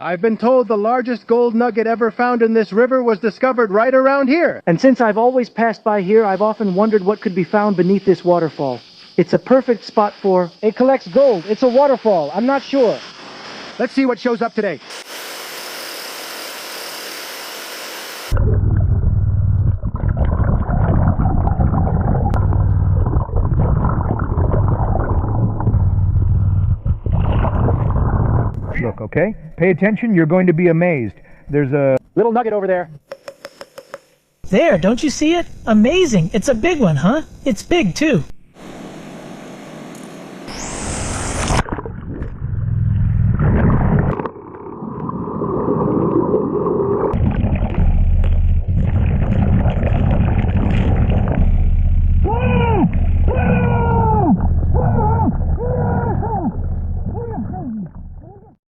I've been told the largest gold nugget ever found in this river was discovered right around here. And since I've always passed by here, I've often wondered what could be found beneath this waterfall. It's a perfect spot for... It collects gold. It's a waterfall. I'm not sure. Let's see what shows up today. Look, okay? Pay attention, you're going to be amazed. There's a Little nugget over there. There, don't you see it? Amazing. It's a big one, huh? It's big, too.